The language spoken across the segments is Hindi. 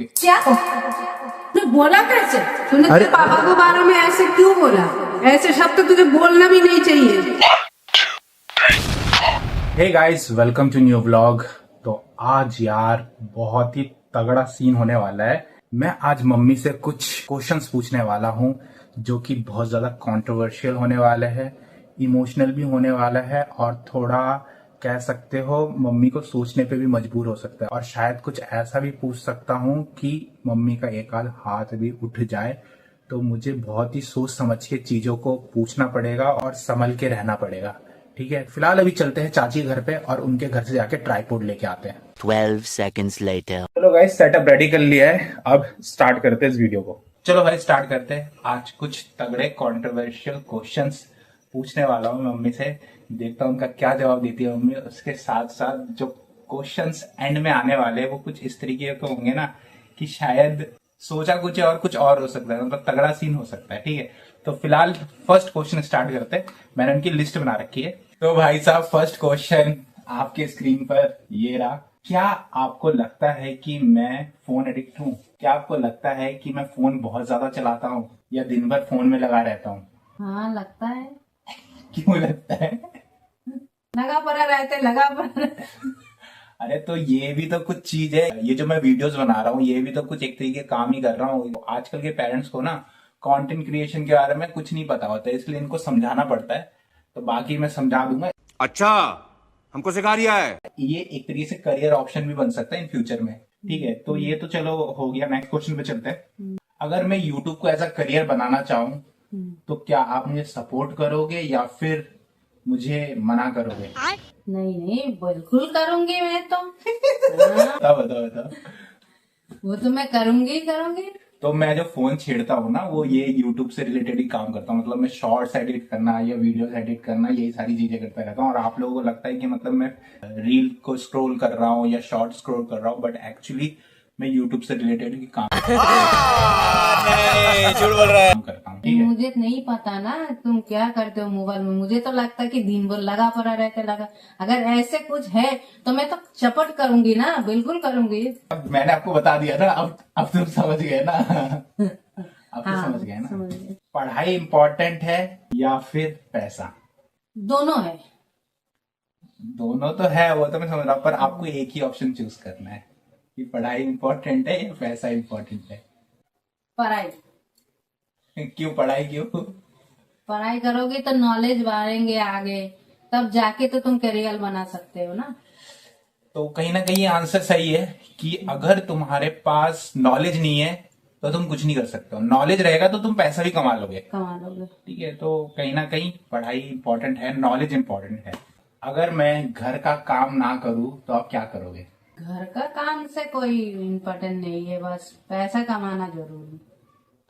क्या तूने बोला कैसे? तूने तेरे पापा के बारे में ऐसे क्यों बोला? ऐसे शब्द तुझे बोलना भी नहीं चाहिए। Hey guys, welcome to new vlog. तो आज यार बहुत ही तगड़ा सीन होने वाला है। मैं आज मम्मी से कुछ क्वेश्चंस पूछने वाला हूं जो कि बहुत ज्यादा कंट्रोवर्शियल होने वाले हैं, इमोशनल भी होने वाला है और थोड़ा कह सकते हो मम्मी को सोचने पे भी मजबूर हो सकता है। और शायद कुछ ऐसा भी पूछ सकता हूं कि मम्मी का एक आध हाथ भी उठ जाए। तो मुझे बहुत ही सोच समझ के चीजों को पूछना पड़ेगा और संभल के रहना पड़ेगा। ठीक है, फिलहाल अभी चलते हैं चाची घर पे और उनके घर से जाके ट्राइपॉड लेके आते हैं। 12 seconds later. चलो गाइस, सेटअप रेडी कर लिया है, अब स्टार्ट करते हैं इस वीडियो को। चलो भाई स्टार्ट करते हैं। आज कुछ तगड़े कंट्रोवर्शियल क्वेश्चंस पूछने वाला हूँ मम्मी से, देखता हूँ उनका क्या जवाब देती है मम्मी। उसके साथ साथ जो क्वेश्चंस एंड में आने वाले हैं वो कुछ इस तरीके के होंगे ना कि शायद सोचा कुछ है और कुछ और हो सकता है, मतलब तगड़ा सीन हो सकता है। ठीक है, तो फिलहाल फर्स्ट क्वेश्चन स्टार्ट करते हैं। मैंने उनकी लिस्ट बना रखी है। तो भाई साहब, फर्स्ट क्वेश्चन आपके स्क्रीन पर ये रहा। क्या आपको लगता है कि मैं फोन एडिक्ट हूँ? क्या आपको लगता है कि मैं फोन बहुत ज्यादा चलाता हूँ या दिन भर फोन में लगा रहता हूँ? हाँ लगता है। क्यों लगता है? लगा पड़ा रहते, लगा पड़ा। अरे तो ये भी तो कुछ चीज है। ये जो मैं वीडियोस बना रहा हूँ ये भी तो कुछ एक तरीके काम ही कर रहा हूँ। आजकल के पेरेंट्स को ना कंटेंट क्रिएशन के बारे में कुछ नहीं पता होता है, इसलिए इनको समझाना पड़ता है। तो बाकी मैं समझा दूंगा। अच्छा, हमको सिखा रिया है। ये एक तरीके से करियर ऑप्शन भी बन सकता है इन फ्यूचर में। ठीक है, तो ये तो चलो हो गया। नेक्स्ट क्वेश्चन पे चलते हैं। अगर मैं यूट्यूब को एज अ करियर बनाना चाहूँ तो क्या आप मुझे सपोर्ट करोगे या फिर मुझे मना करोगे? नहीं नहीं, बिल्कुल करूंगी मैं तो। बताओ बताओ बताओ। वो तो मैं करूंगी ही करूंगी। तो मैं जो फोन छेड़ता हूँ ना वो ये यूट्यूब से रिलेटेड ही काम करता हूँ। मतलब मैं शॉर्ट्स एडिट करना या वीडियोस एडिट करना यही सारी चीजें करता रहता हूँ। और आप लोगों को लगता है कि मतलब मैं रील को स्क्रॉल कर रहा हूँ या शॉर्ट स्क्रॉल कर रहा हूँ, बट एक्चुअली मैं यूट्यूब से रिलेटेड ही काम करता हूँ। ठीक है, मुझे नहीं पता ना तुम क्या करते हो मोबाइल में। मुझे तो लगता है कि दिन भर लगा पड़ा रहते लगा। अगर ऐसे कुछ है तो मैं तो चपट करूंगी ना, बिल्कुल करूंगी। अब मैंने आपको बता दिया ना, अब तुम समझ गए ना। अब तो हाँ, समझ गए ना। समझ गए। पढ़ाई इंपॉर्टेंट है या फिर पैसा? दोनों है। दोनों तो है, वो तो मैं समझ रहा हूँ, पर आपको एक ही ऑप्शन चूज करना है कि पढ़ाई इंपॉर्टेंट है या पैसा इंपॉर्टेंट है। पढ़ाई। क्यों पढ़ाई क्यों? पढ़ाई करोगे तो नॉलेज बढ़ेंगे आगे, तब जाके तो तुम करियर बना सकते हो ना। तो कहीं ना कहीं आंसर सही है कि अगर तुम्हारे पास नॉलेज नहीं है तो तुम कुछ नहीं कर सकते हो। नॉलेज रहेगा तो तुम पैसा भी कमा लोगे। कमा लोगे। ठीक है, तो कहीं ना कहीं पढ़ाई इंपॉर्टेंट है, नॉलेज इंपॉर्टेंट है। अगर मैं घर का काम ना करूँ तो आप क्या करोगे? घर का काम से कोई इम्पोर्टेंट नहीं है, बस पैसा कमाना जरूरी।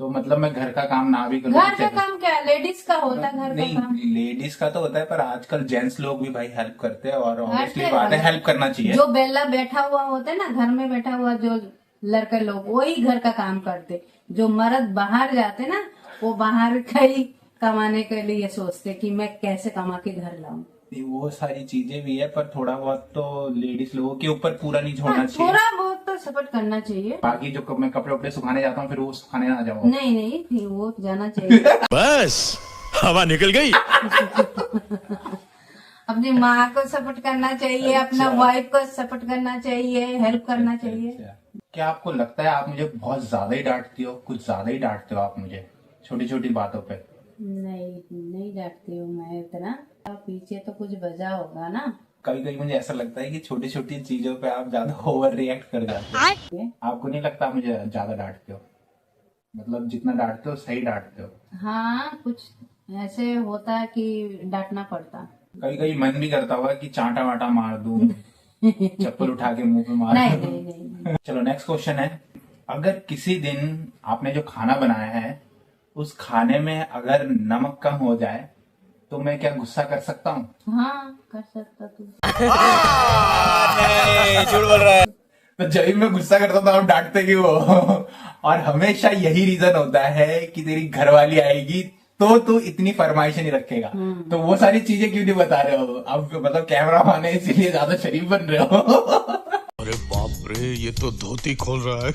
तो मतलब मैं घर का काम ना भी करूँ घर का काम क्या लेडीज का होता है, घर का नहीं, काम। लेडीज का तो होता है, पर आजकल जेंट्स लोग भी भाई हेल्प करते हैं और ऑब्वियसली करते बात है, हैं। हेल्प करना चाहिए। जो बेला बैठा हुआ होता है ना, घर में बैठा हुआ जो लड़के लोग, वही घर का काम करते। जो मर्द बाहर जाते ना, वो बाहर का ही कमाने के लिए सोचते कि मैं कैसे कमा के घर लाऊं। वो सारी चीजें भी है, पर थोड़ा बहुत तो लेडीज लोगों के ऊपर पूरा नहीं छोड़ना हाँ, चाहिए। थोड़ा बहुत तो सपोर्ट करना चाहिए। बाकी जो मैं कपड़े वपड़े सुखाने जाता हूँ फिर वो सुखाने ना जाऊँ। नहीं नहीं, फिर वो जाना चाहिए। बस हवा निकल गई। अपनी माँ को सपोर्ट करना चाहिए, अपना वाइफ को सपोर्ट करना चाहिए, हेल्प करना चाहिए। क्या आपको लगता है आप मुझे बहुत ज्यादा ही डांटती हो? कुछ ज्यादा ही डांटते हो आप मुझे छोटी छोटी बातों पे? नहीं नहीं डांटती हूँ मैं इतना। अब पीछे तो कुछ वजह होगा ना। कभी कभी मुझे ऐसा लगता है कि छोटी छोटी चीजों पे आप ज्यादा ओवर रिएक्ट कर जाते हो। आपको नहीं लगता आप मुझे ज्यादा डांटते हो? मतलब जितना डांटते हो सही डांटते हो। हाँ, कुछ ऐसे होता है कि डांटना पड़ता। कभी कभी मन भी करता होगा कि चांटा वाटा मार दूं, चप्पल उठा के मुंह पे मार नहीं दूं। नहीं नहीं। चलो नेक्स्ट क्वेश्चन है। अगर किसी दिन आपने जो खाना बनाया है उस खाने में अगर नमक कम हो जाए तो मैं क्या गुस्सा कर सकता हूँ? हाँ कर सकता तू। झूठ बोल रहा है। तो जब भी मैं गुस्सा करता हूँ तो आप डांटते क्यों हो? और हमेशा यही रीजन होता है कि तेरी घरवाली आएगी तो तू इतनी फरमाइश नहीं रखेगा। तो वो सारी चीजें क्यों नहीं बता रहे हो? अब मतलब कैमरा मैन है इसीलिए ज्यादा शरीफ बन रहे हो। अरे बाप रे, ये तो धोती खोल रहा है।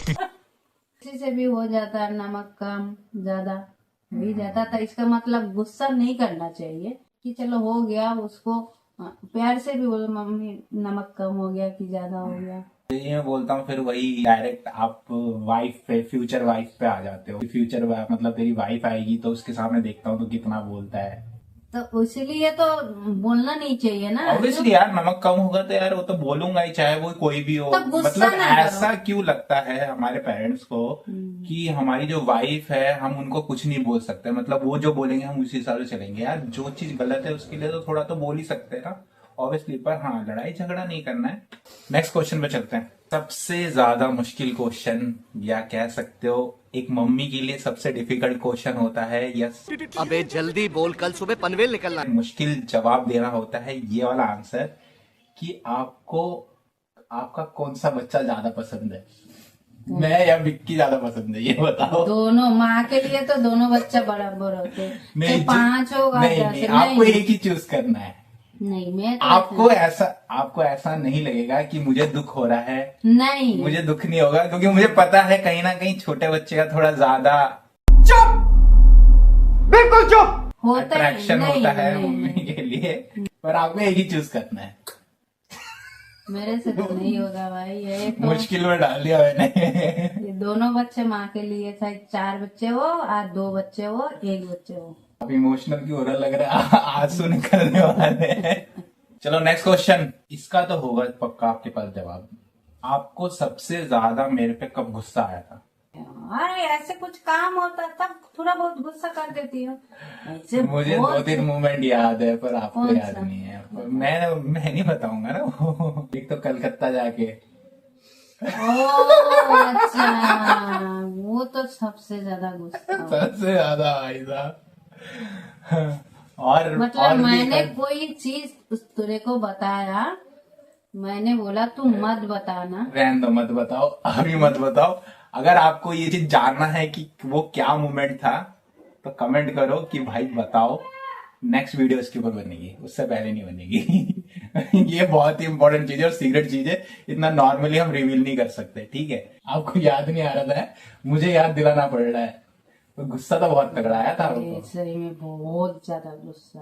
किसी से भी हो जाता है, नमक कम ज्यादा हो ही जाता था। इसका मतलब गुस्सा नहीं करना चाहिए कि चलो हो गया, उसको प्यार से भी बोलो मम्मी नमक कम हो गया कि ज्यादा हो गया। ये मैं बोलता हूँ फिर वही डायरेक्ट आप वाइफ पे, फ्यूचर वाइफ पे आ जाते हो। फ्यूचर मतलब तेरी वाइफ आएगी तो उसके सामने देखता हूँ तो कितना बोलता है। तो इसीलिए तो बोलना नहीं चाहिए ना। ऑब्वियसली यार, नमक कम होगा तो यार वो तो बोलूंगा ही, चाहे वो कोई भी हो। तो गुस्सा मतलब ना करो। ऐसा क्यों लगता है हमारे पेरेंट्स को कि हमारी जो वाइफ है हम उनको कुछ नहीं बोल सकते, मतलब वो जो बोलेंगे हम उसी हिसाब से चलेंगे। यार जो चीज गलत है उसके लिए तो थोड़ा तो बोल ही सकते हैं ना, ऑब्वियसली। पर हाँ, लड़ाई झगड़ा नहीं करना है। नेक्स्ट क्वेश्चन पे चलते हैं। सबसे ज्यादा मुश्किल क्वेश्चन, या कह सकते हो एक मम्मी के लिए सबसे डिफिकल्ट क्वेश्चन होता है, यस अबे जल्दी बोल, कल सुबह पनवेल निकलना है। मुश्किल जवाब देना होता है ये वाला आंसर कि आपको आपका कौन सा बच्चा ज्यादा पसंद है, मैं या विक्की ज्यादा पसंद है, ये बताओ। दोनों माँ के लिए तो दोनों बच्चे बराबर होते हैं, नहीं, चाहे 5 होगा नहीं, 10, नहीं, आपको एक ही चूज करना है। नहीं मैं तो आपको ऐसा नहीं लगेगा कि मुझे दुख हो रहा है, नहीं मुझे दुख नहीं होगा, क्योंकि मुझे पता है कहीं ना कहीं छोटे बच्चे का थोड़ा ज्यादा होता अट्रैक्शन नहीं, होता है नहीं, मम्मी के लिए। पर आपको एक ही चूज करना है। मेरे से तो नहीं होगा भाई, ये तो मुश्किल में डाल दिया मैंने। ये दोनों बच्चे माँ के लिए, चाहे 4 बच्चे हो और 2 बच्चे हो 1 बच्चे हो। अब इमोशनल क्यों हो रहा लग रहा है, आंसू निकलने वाले हैं। चलो नेक्स्ट क्वेश्चन, इसका तो होगा पक्का आपके पास जवाब। आपको सबसे ज्यादा मेरे पे कब गुस्सा आया था? अरे ऐसे कुछ काम होता तब थोड़ा बहुत गुस्सा कर देती हूँ, ऐसे मुझे बहुत- 2-3 मोमेंट याद है पर आपको कौन याद सा? नहीं है। मैं नहीं बताऊंगा ना वो। एक तो कलकत्ता जाके, ओह अच्छा, वो तो सबसे ज्यादा गुस्सा हुआ। सबसे ज्यादा भाई साहब। और मतलब और भी मैंने कोई चीज उस तुरे को बताया, मैंने बोला तू मत बताना, रहने दो, मत बताओ, अभी मत बताओ। अगर आपको ये चीज जानना है कि वो क्या मोमेंट था तो कमेंट करो कि भाई बताओ, नेक्स्ट वीडियो इसके ऊपर बनेगी, उससे पहले नहीं बनेगी। ये बहुत ही इंपॉर्टेंट चीज है और सीक्रेट चीज है, इतना नॉर्मली हम रिवील नहीं कर सकते, ठीक है। आपको याद नहीं आ रहा था, मुझे याद दिलाना पड़ रहा है। तो गुस्सा तो बहुत तगड़ा आया था आपको सही में बहुत ज्यादा गुस्सा।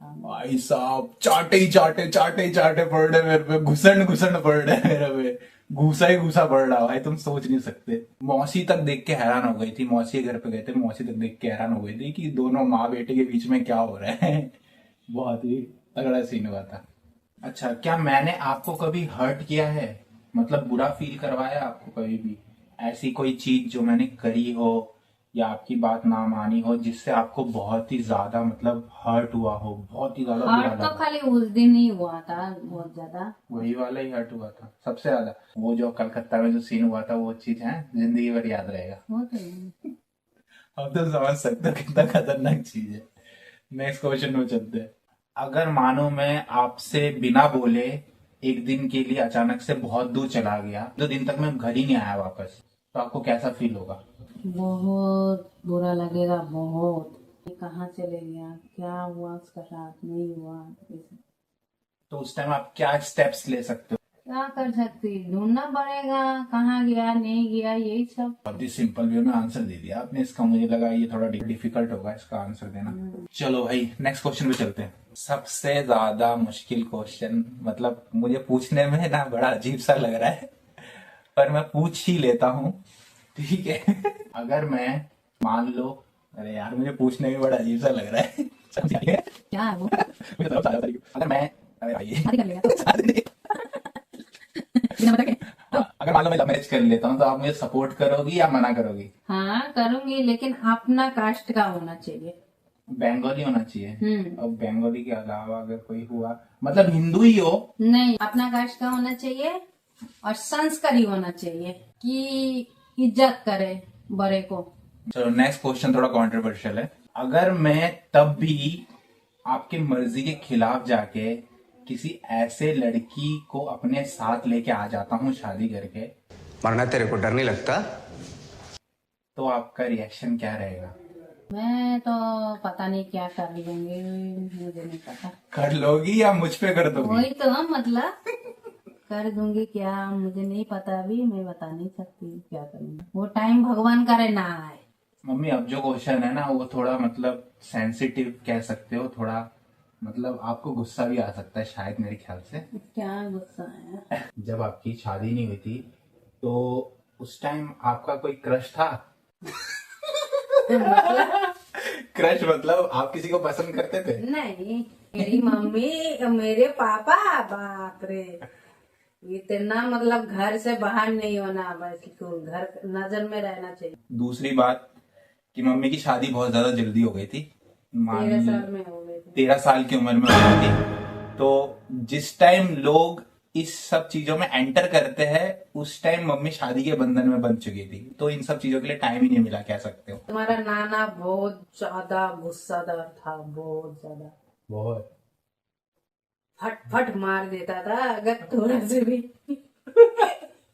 भाई साहब। चाटे ही चाटे पड़ रहे मेरे पे, घुसण पड़ रहे मेरे पे, घूसा ही घूसा पड़ रहा भाई, तुम सोच नहीं सकते। मौसी तक देख के हैरान हो गई थी, मौसी के घर पे गए थे, मौसी तक देख के हैरान हो गई थी कि दोनों माँ बेटे के बीच में क्या हो रहा है। बहुत ही तगड़ा सीन हुआ था। अच्छा, क्या मैंने आपको कभी हर्ट किया है, मतलब बुरा फील करवाया आपको कभी भी? ऐसी कोई चीज जो मैंने करी हो या आपकी बात ना मानी हो जिससे आपको बहुत ही ज्यादा मतलब हर्ट हुआ हो, बहुत ही ज्यादा बुरा हर्ट तो लगा? खाली उस दिन ही हुआ था, बहुत ज्यादा। वही वाला ही हर्ट हुआ था सबसे ज्यादा। वो जो कलकत्ता में जो सीन हुआ था वो चीज है जिंदगी भर याद रहेगा। वो तो है। अब तो समझ सकते हो कितना खतरनाक चीज है। नेक्स्ट क्वेश्चन में चलते हैं। अगर मानो मैं आपसे बिना बोले एक दिन के लिए अचानक से बहुत दूर चला गया, 2 दिन तक मैं घर ही नहीं आया वापस, तो आपको कैसा फील होगा? बहुत बुरा लगेगा, बहुत। कहाँ चले गया, क्या हुआ उसका साथ, नहीं हुआ, ऐसे। तो उस टाइम आप क्या स्टेप्स ले सकते हो? क्या कर सकती, ढूंढना पड़ेगा कहाँ गया नहीं गया, यही सब। बहुत ही सिंपल वे में आंसर दे दिया आपने इसका, मुझे लगा ये थोड़ा डिफिकल्ट होगा इसका आंसर देना। चलो भाई नेक्स्ट क्वेश्चन पे चलते हैं। सबसे ज्यादा मुश्किल क्वेश्चन, मतलब मुझे पूछने में ना बड़ा अजीब सा लग रहा है पर मैं पूछ ही लेता हूँ, ठीक है। अगर मैं मान लो, अरे यार मुझे पूछने में बड़ा अजीब सा लग रहा है। समझ आइए? क्या है वो? मुझे तो समझ आ रहा है। अगर मैं, अरे भाई शादी कर लेगा बिना बता के। अगर मान लो मैं लव मैरिज कर लेता हूँ तो आप मुझे सपोर्ट करोगी या मना करोगी? हाँ करूंगी, लेकिन अपना कास्ट का होना चाहिए। बंगाली होना चाहिए। अब बंगाली के अलावा अगर कोई हुआ, मतलब हिंदू ही हो? नहीं, अपना कास्ट का होना चाहिए और संस्कारी होना चाहिए कि इज्जत करे बड़े को। चलो नेक्स्ट क्वेश्चन थोड़ा कंट्रोवर्शियल है। अगर मैं तब भी आपके मर्जी के खिलाफ जाके किसी ऐसे लड़की को अपने साथ लेके आ जाता हूँ शादी करके, मरना तेरे को डर नहीं लगता? तो आपका रिएक्शन क्या रहेगा? मैं तो पता नहीं क्या कर लूंगी, मुझे नहीं पता। कर लोगी या मुझ पे कर दोगी? वही तो मतलब कर दूंगी क्या मुझे नहीं पता, अभी मैं बता नहीं सकती क्या करूंगी, वो टाइम भगवान करे ना आए। मम्मी अब जो क्वेश्चन है ना वो थोड़ा मतलब सेंसिटिव कह सकते हो, थोड़ा मतलब आपको गुस्सा भी आ सकता है शायद मेरे ख्याल से। क्या गुस्सा है? जब आपकी शादी नहीं हुई थी तो उस टाइम आपका कोई क्रश था? क्रश मतलब आप किसी को पसंद करते थे? नहीं, मेरी मम्मी मेरे पापा, बाप रे, इतना मतलब घर से बाहर नहीं होना, बस घर नजर में रहना चाहिए। दूसरी बात कि मम्मी की शादी बहुत ज्यादा जल्दी हो गई थी, 13 साल में हो गए थे। 13 साल की उम्र में हो गई थी। तो जिस टाइम लोग इस सब चीजों में एंटर करते हैं उस टाइम मम्मी शादी के बंधन में बंध चुकी थी, तो इन सब चीजों के लिए टाइम ही नहीं मिला कह सकते हो। तुम्हारा नाना बहुत ज्यादा गुस्सादार था, बहुत ज्यादा, बहुत फट फट मार देता था अगर थोड़ा से भी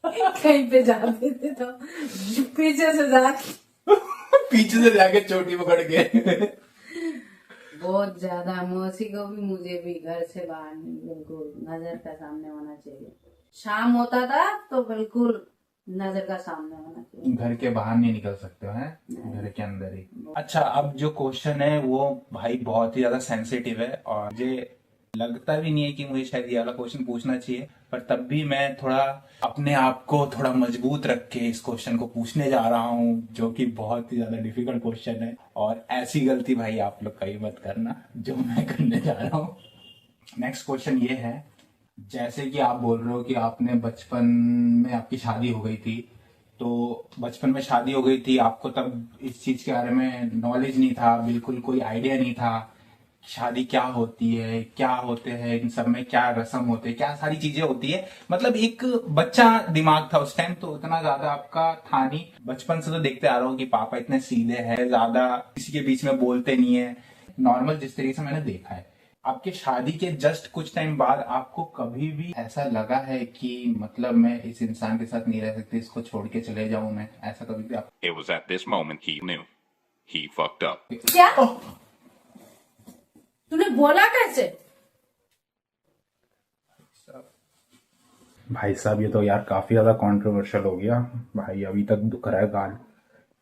कहीं पे जाते थे तो पीछे से पीछे से जाके चोटी पकड़ के बहुत ज्यादा। मौसी को भी मुझे भी घर से बाहर बिल्कुल नजर का सामने होना चाहिए। शाम होता था तो बिल्कुल नजर का सामने होना चाहिए। घर के बाहर नहीं निकल सकते हो, हैं घर के अंदर ही। अच्छा, अब जो क्वेश्चन है वो भाई बहुत ही ज्यादा सेंसिटिव है और मुझे लगता भी नहीं है कि मुझे शायद ये वाला क्वेश्चन पूछना चाहिए, पर तब भी मैं थोड़ा अपने आप को थोड़ा मजबूत रख के इस क्वेश्चन को पूछने जा रहा हूँ, जो कि बहुत ही ज्यादा डिफिकल्ट क्वेश्चन है। और ऐसी गलती भाई आप लोग कहीं मत करना जो मैं करने जा रहा हूँ। नेक्स्ट क्वेश्चन ये है, जैसे कि आप बोल रहे हो कि आपने बचपन में आपकी शादी हो गई थी, तो बचपन में शादी हो गई थी, आपको तब इस चीज के बारे में नॉलेज नहीं था, बिल्कुल कोई आइडिया नहीं था शादी क्या होती है, क्या होते हैं इन सब में, क्या रस्म होते हैं, क्या सारी चीजें होती है। मतलब एक बच्चा दिमाग था उस टाइम, तो उतना ज्यादा आपका था नहीं। बचपन से तो देखते आ रहा हूँ कि पापा इतने सीधे हैं, ज्यादा किसी के बीच में बोलते नहीं है, नॉर्मल जिस तरीके से मैंने देखा है। आपके शादी के जस्ट कुछ टाइम बाद आपको कभी भी ऐसा लगा है कि मतलब मैं इस इंसान के साथ नहीं रह सकती, इसको छोड़ के चले जाऊं मैं, ऐसा कभी भी आप? It was at this moment he knew. He fucked up. क्या तूने बोला कैसे? भाई साहब ये तो यार काफी ज्यादा कंट्रोवर्शियल हो गया भाई, अभी तक दुख रहा है गाल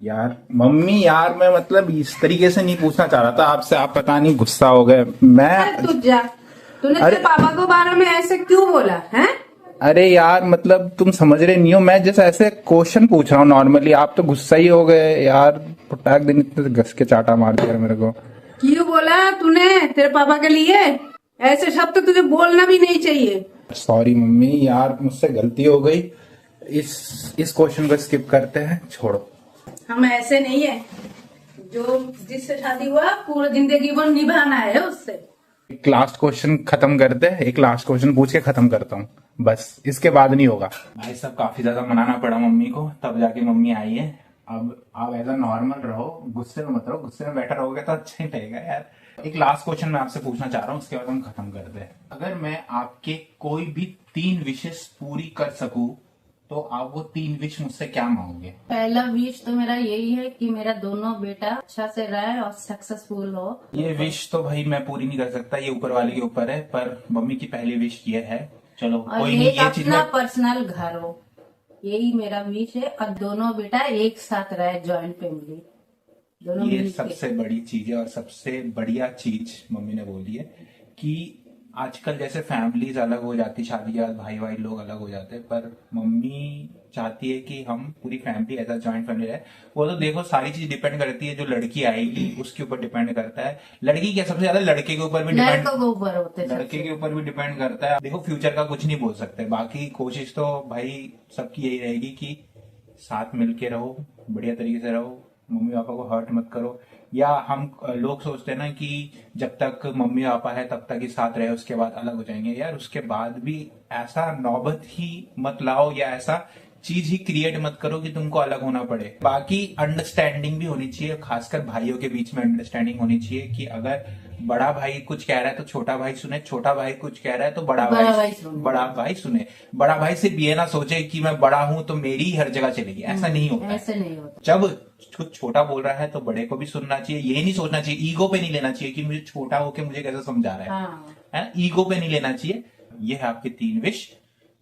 यार। मम्मी यार मैं मतलब इस तरीके से नहीं पूछना चाह रहा था आपसे, आप पता नहीं गुस्सा हो गए। मैं तू जा, तूने तेरे पापा को बारे में ऐसे क्यों बोला है? अरे यार मतलब तुम समझ रहे नहीं हो, मैं जैसे ऐसे क्वेश्चन पूछ रहा हूँ नॉर्मली, आप तो गुस्सा ही हो गए यार। पुटाक दिन इतने घस के चाटा मार दिया मेरे को। क्यों बोला तूने तेरे पापा के लिए? ऐसे शब्द तुझे बोलना भी नहीं चाहिए। सॉरी मम्मी यार, मुझसे गलती हो गई। इस क्वेश्चन को स्किप करते हैं, छोड़ो। हम ऐसे नहीं है, जो जिससे शादी हुआ पूरी जिंदगी भर निभाना है उससे। एक लास्ट क्वेश्चन खत्म करते हैं, एक लास्ट क्वेश्चन पूछ के खत्म करता हूँ, बस इसके बाद नहीं होगा। भाई साहब काफी ज्यादा मनाना पड़ा मम्मी को, तब जाके मम्मी आई है। अब आप ऐसा नॉर्मल रहो, गुस्से में मत रहो, गुस्से में बैठा रहोगे तो अच्छा ही रहेगा यार। एक लास्ट क्वेश्चन मैं आपसे पूछना चाह रहा हूँ, उसके बाद हम खत्म करते हैं। अगर मैं आपके कोई भी 3 विशेष पूरी कर सकूं तो आप वो 3 विश मुझसे क्या मांगोगे? पहला विश तो मेरा यही है कि मेरा दोनों बेटा अच्छा से रहे और सक्सेसफुल हो। ये विश तो भाई मैं पूरी नहीं कर सकता, ये ऊपर वाले के ऊपर है, पर मम्मी की पहली विश ये है। चलो और कोई नहीं, एक ये चीज अपना में पर्सनल घर हो, यही मेरा विश है। और दोनों बेटा एक साथ रहे, जॉइंट फैमिली, दोनों ये मिलके। सबसे बड़ी चीज है और सबसे बढ़िया चीज मम्मी ने बोली है कि आजकल जैसे फैमिलीज अलग हो जाती, शादी के बाद भाई भाई लोग अलग हो जाते हैं, पर मम्मी चाहती है कि हम पूरी फैमिली ऐसा जॉइंट फैमिली रहे। वो तो देखो सारी चीज डिपेंड करती है, जो लड़की आएगी उसके ऊपर डिपेंड करता है। लड़की क्या, सबसे ज्यादा लड़के के ऊपर भी डिपेंड, लड़कों के ऊपर होते हैं, लड़के के ऊपर भी डिपेंड करता है। देखो फ्यूचर का कुछ नहीं बोल सकते, बाकी कोशिश तो भाई सबकी यही रहेगी कि साथ मिलके रहो, बढ़िया तरीके से रहो, मम्मी पापा को हर्ट मत करो। या हम लोग सोचते हैं ना कि जब तक मम्मी पापा है तब तक ही साथ रहे, उसके बाद अलग हो जाएंगे। यार उसके बाद भी ऐसा नौबत ही मत लाओ या ऐसा चीज ही क्रिएट मत करो कि तुमको अलग होना पड़े। बाकी अंडरस्टैंडिंग भी होनी चाहिए, खासकर भाइयों के बीच में अंडरस्टैंडिंग होनी चाहिए कि अगर बड़ा भाई कुछ कह रहा है तो छोटा भाई सुने, छोटा भाई कुछ कह रहा है तो बड़ा भाई सुने। बड़ा भाई सिर्फ ये ना सोचे कि मैं बड़ा हूं तो मेरी ही हर जगह चलेगी, ऐसा नहीं होता। ऐसे नहीं होता। जब कुछ छोटा बोल रहा है तो बड़े को भी सुनना चाहिए, ये नहीं सोचना चाहिए, ईगो पे नहीं लेना चाहिए कि मुझे छोटा होके मुझे कैसे समझा रहा है, ईगो पे नहीं लेना चाहिए। ये है आपके 3 विश।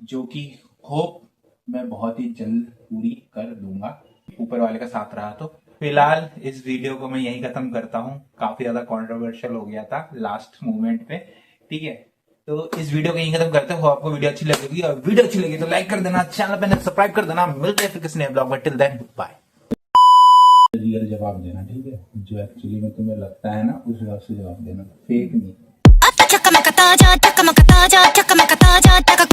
जो कि होप मैं बहुत ही जल्द पूरी कर दूंगा, ऊपर वाले का साथ रहा तो। फिलहाल इस वीडियो को मैं यहीं खत्म करता हूँ, काफी ज्यादा कंट्रोवर्शियल हो गया था लास्ट मोमेंट पे, ठीक है। तो इस वीडियो को यहीं खत्म करते हो। आपको वीडियो अच्छी लगेगी, और वीडियो अच्छी लगी तो लाइक कर देना, चैनल पे सब्सक्राइब कर देना। मिलते हैं फिर किसी नए ब्लॉग में, टिल देन बाय। रियल जवाब देना, ठीक है, जो एक्चुअली में तुम्हें लगता है ना उस हिसाब से जवाब देना, फेक नहीं।